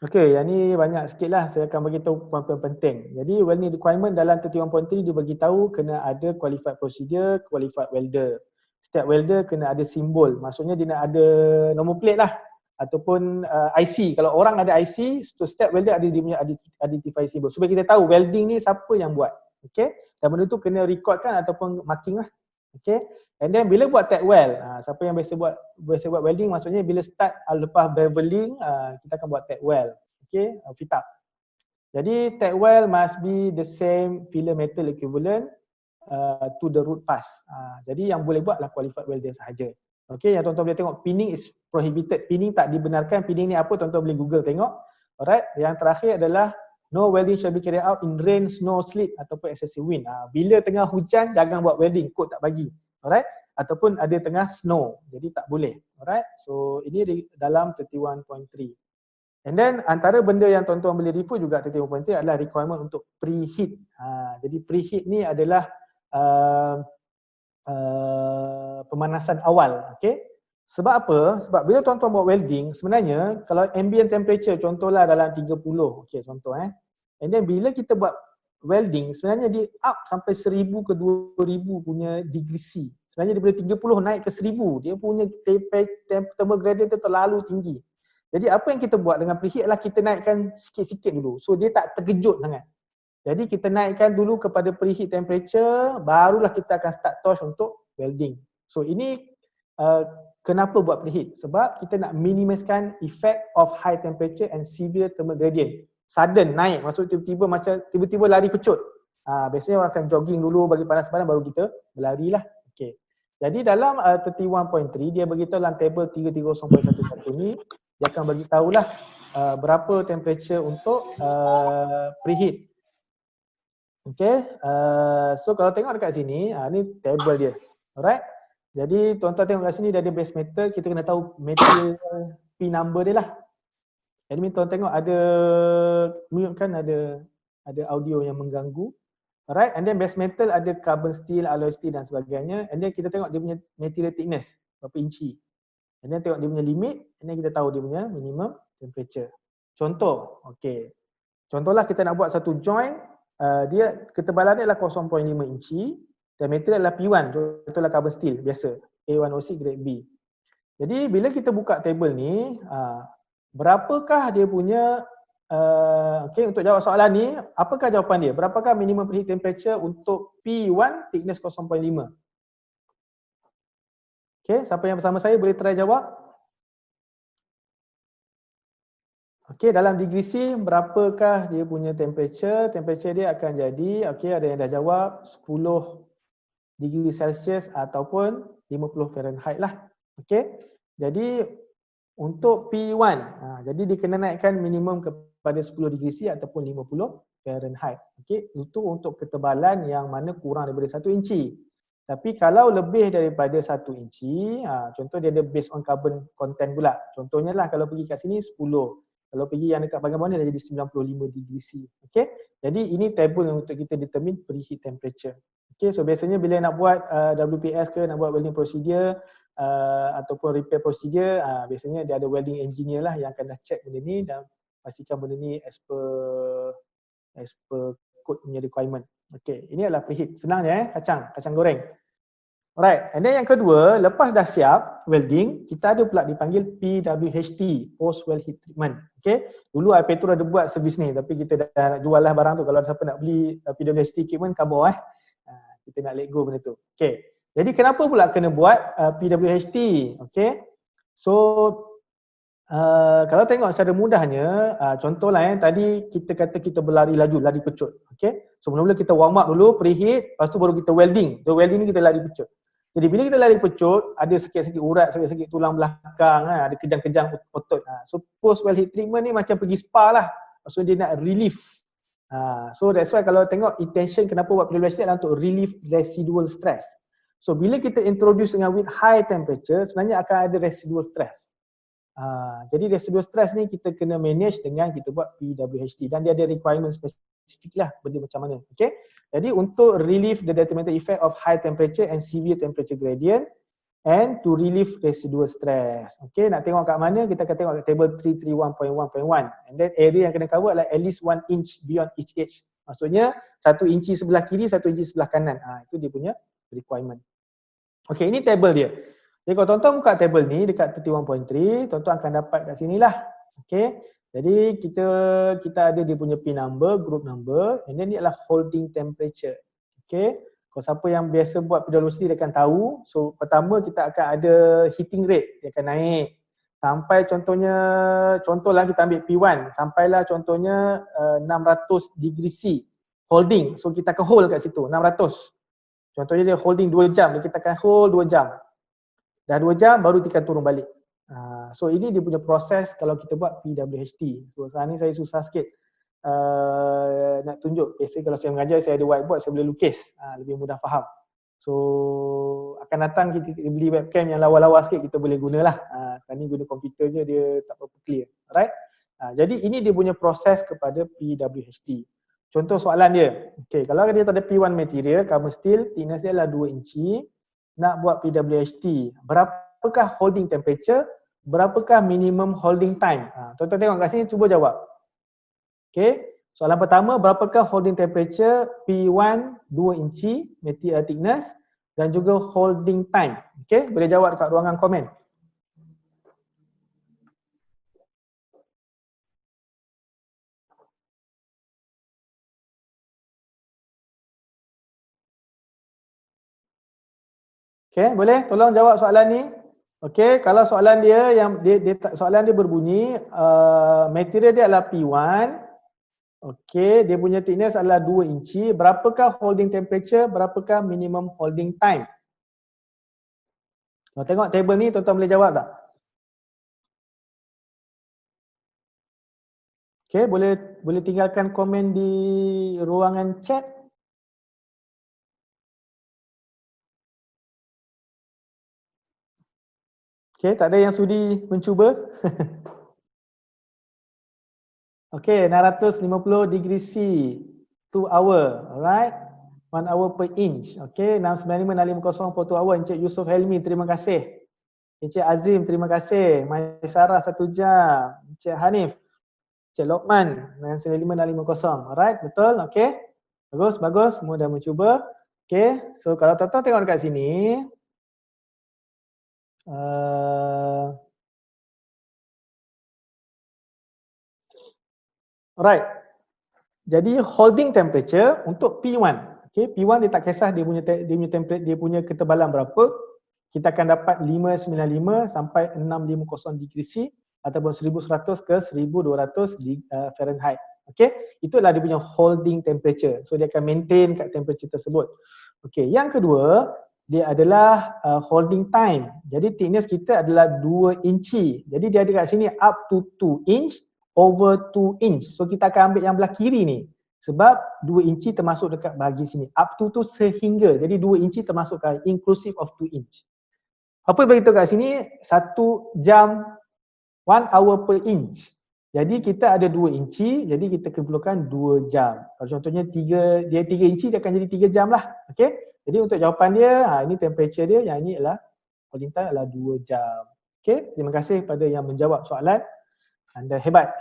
Okey, yang ni banyak sikit lah, saya akan bagi tahu poin-poin penting. Jadi welding requirement dalam 31.3 dia bagi tahu kena ada qualified procedure, qualified welder. Setiap welder kena ada simbol, maksudnya dia nak ada nombor plate lah ataupun IC. Kalau orang ada IC, so setiap welder ada dia punya identify symbol. Supaya kita tahu welding ni siapa yang buat. Okey? Dan benda tu kena recordkan ataupun marking lah. Okey? And then bila buat tag weld, siapa yang biasa buat welding, maksudnya bila start lepas beveling, kita akan buat tag weld. Okey, fit up. Jadi tag weld must be the same filler metal equivalent to the root pass. Jadi yang boleh buat adalah qualified welder sahaja. Okey, yang tuan-tuan boleh tengok pinning is prohibited. Pinning tak dibenarkan. Pinning ni apa, tuan-tuan boleh Google tengok. Alright, yang terakhir adalah no welding shall be carried out in rain, snow, sleet ataupun excessive wind. Bila tengah hujan jangan buat welding, kod tak bagi. Alright, ataupun ada tengah snow. Jadi tak boleh. Alright, so ini di dalam 31.3. And then antara benda yang tuan-tuan boleh refer juga 31.3 adalah requirement untuk preheat. Jadi preheat ni adalah pemanasan awal. Okay? Sebab apa? Sebab bila tuan-tuan buat welding, sebenarnya kalau ambient temperature contohlah dalam 30, okay, contoh and then bila kita buat welding, sebenarnya dia up sampai 1000 ke 2000 punya degree C. Sebenarnya daripada 30 naik ke 1000, dia punya thermal gradient tu terlalu tinggi. Jadi apa yang kita buat dengan preheat adalah kita naikkan sikit-sikit dulu. So dia tak terkejut sangat. Jadi kita naikkan dulu kepada preheat temperature, barulah kita akan start torch untuk welding. So ini kenapa buat preheat? Sebab kita nak minimiskan effect of high temperature and severe thermal gradient. Sudden naik, maksud tiba-tiba macam tiba-tiba lari pecut. Biasanya orang akan jogging dulu bagi panas badan baru kita berlari lah. Okay. Jadi dalam 31.3 dia beritahu dalam table 330.11 ni, dia akan bagi tahulah berapa temperature untuk preheat. Okay, so kalau tengok dekat sini, ni table dia. Alright. Jadi tuan-tuan tengok kat sini dia ada base metal, kita kena tahu material P number dia lah. Jadi tuan tengok ada mute kan, ada audio yang mengganggu. Alright, and then base metal ada carbon steel, alloy steel dan sebagainya. And then kita tengok dia punya material thickness, berapa inci. And then tengok dia punya limit, and then kita tahu dia punya minimum temperature. Contoh, okay. Contohlah kita nak buat satu joint, dia ketebalan dia adalah 0.5 inci dan material adalah P1, contohlah carbon steel biasa, A1OC grade B. Jadi bila kita buka table ni, berapakah dia punya, okay, untuk jawab soalan ni, apakah jawapan dia? Berapakah minimum preheat temperature untuk P1 thickness 0.5? Okay, siapa yang bersama saya boleh try jawab? Okay, dalam degree C berapakah dia punya temperature? Temperature dia akan jadi, okay, ada yang dah jawab 10 degree Celsius ataupun 50 Fahrenheit lah. Okay, jadi untuk P1, jadi dia kena naikkan minimum kepada 10 degree C ataupun 50 Fahrenheit. Okay, itu untuk ketebalan yang mana kurang daripada 1 inci. Tapi kalau lebih daripada 1 inci, contoh dia ada based on carbon content pula. Contohnya lah kalau pergi kat sini 10. Kalau pergi yang dekat bahagian bawah ni dah jadi 95 degree C. Okay, jadi ini table yang untuk kita determine preheat temperature. Okay, so biasanya bila nak buat WPS ke, nak buat welding procedure ataupun repair procedure, biasanya dia ada welding engineer lah yang akan dah check benda ni dan pastikan benda ni as per code punya requirement. Okay, ini adalah preheat. Senangnya kacang goreng. Alright, and then yang kedua, lepas dah siap welding, kita ada pula dipanggil PWHT, Post Weld Heat Treatment. Okay, dulu Petro ada buat servis ni, tapi kita dah nak jual lah barang tu. Kalau ada siapa nak beli PWHT equipment, khabar kita nak let go benda tu. Okay, jadi kenapa pula kena buat PWHT? Okay, so kalau tengok secara mudahnya, contohlah tadi kita kata kita berlari laju, lari pecut. Okay, so mula-mula kita warm up dulu, preheat, lepas tu baru kita welding. So welding ni kita lari pecut. Jadi bila kita lari pecut, ada sakit-sakit urat, sakit-sakit tulang belakang, ada kejang-kejang otot. So post weld heat treatment ni macam pergi spa lah. Maksudnya dia nak relief. So that's why kalau tengok intention kenapa buat PWHT adalah untuk relief residual stress. So bila kita introduce dengan with high temperature, sebenarnya akan ada residual stress. Jadi residual stress ni kita kena manage dengan kita buat PWHT dan dia ada requirement spesifik lah benda macam mana. Okay, jadi untuk relieve the detrimental effect of high temperature and severe temperature gradient, and to relieve residual stress. Okay, nak tengok kat mana, kita akan tengok kat table 331.1.1, and then area yang kena cover adalah at least 1 inch beyond each edge. Maksudnya 1 inci sebelah kiri, 1 inci sebelah kanan. Itu dia punya requirement. Okay, ini table dia. Jadi kalau tuan-tuan buka table ni dekat 31.3, tuan-tuan akan dapat kat sini lah. Okay, jadi kita ada dia punya pin number, group number, and then ni adalah holding temperature. Okay, kalau siapa yang biasa buat PWC dia akan tahu. So pertama kita akan ada heating rate, dia akan naik sampai contohlah kita ambil P1, sampailah contohnya 600 degree C holding. So kita akan hold kat situ 600. Contohnya dia holding 2 jam, kita akan hold 2 jam. Dah 2 jam baru kita turun balik. So ini dia punya proses kalau kita buat PWHT. So sekarang ni saya susah sikit nak tunjuk. Biasanya kalau saya mengajar saya ada whiteboard, saya boleh lukis, lebih mudah faham. So akan datang kita beli webcam yang lawa-lawa sikit, kita boleh gunalah. Sekarang ni guna komputer je, dia tak berapa clear. Alright. Jadi ini dia punya proses kepada PWHT. Contoh soalan dia. Okay, kalau dia ada P1 material, carbon steel, thickness dia adalah 2 inci. Nak buat PWHT, berapakah holding temperature, berapakah minimum holding time? Tuan-tuan tengok kat sini, cuba jawab. Okay, soalan pertama, berapakah holding temperature P1 2 inci material thickness dan juga holding time? Okay, boleh jawab dekat ruangan komen. Okay, boleh tolong jawab soalan ni. Okay, kalau soalan dia soalan dia berbunyi material dia adalah P1. Okay, dia punya thickness adalah 2 inci. Berapakah holding temperature, berapakah minimum holding time? Kalau tengok table ni, tuan-tuan boleh jawab tak? Okay, boleh tinggalkan komen di ruangan chat. Okay, tak ada yang sudi mencuba. Okay, 650 degree C, 2 hour, alright. 1 hour per inch. Okay, 695 for 2 hour. Encik Yusof Helmi, terima kasih. Encik Azim, terima kasih. Maisarah 1 jam. Encik Hanif, Encik Lokman, 95650. Alright, betul, okay. Bagus, bagus, semua dah mencuba. Okay, so kalau tuan-tuan tengok dekat sini. Alright. Jadi holding temperature untuk P1. Okay, P1 dia tak kisah dia punya ketebalan berapa. Kita akan dapat 595 sampai 650 degree C ataupun 1100 ke 1200 Fahrenheit. Okay, itulah dia punya holding temperature. So dia akan maintain kat temperature tersebut. Okay, yang kedua dia adalah holding time. Jadi thickness kita adalah 2 inci. Jadi dia ada kat sini up to 2 inch over 2 inch. So kita akan ambil yang belah kiri ni. Sebab 2 inci termasuk dekat bahagi sini. Up to tu sehingga. Jadi 2 inci termasuk kat inclusive of 2 inch. Apa beritahu kat sini? 1 jam 1 hour per inch. Jadi kita ada 2 inci, jadi kita perlukan 2 jam. Kalau contohnya 3 inci, dia akan jadi 3 jam lah. Okay? Jadi untuk jawapan dia, ini temperature dia, yang ini adalah holding time adalah 2 jam. Okay? Terima kasih kepada yang menjawab soalan. Anda hebat.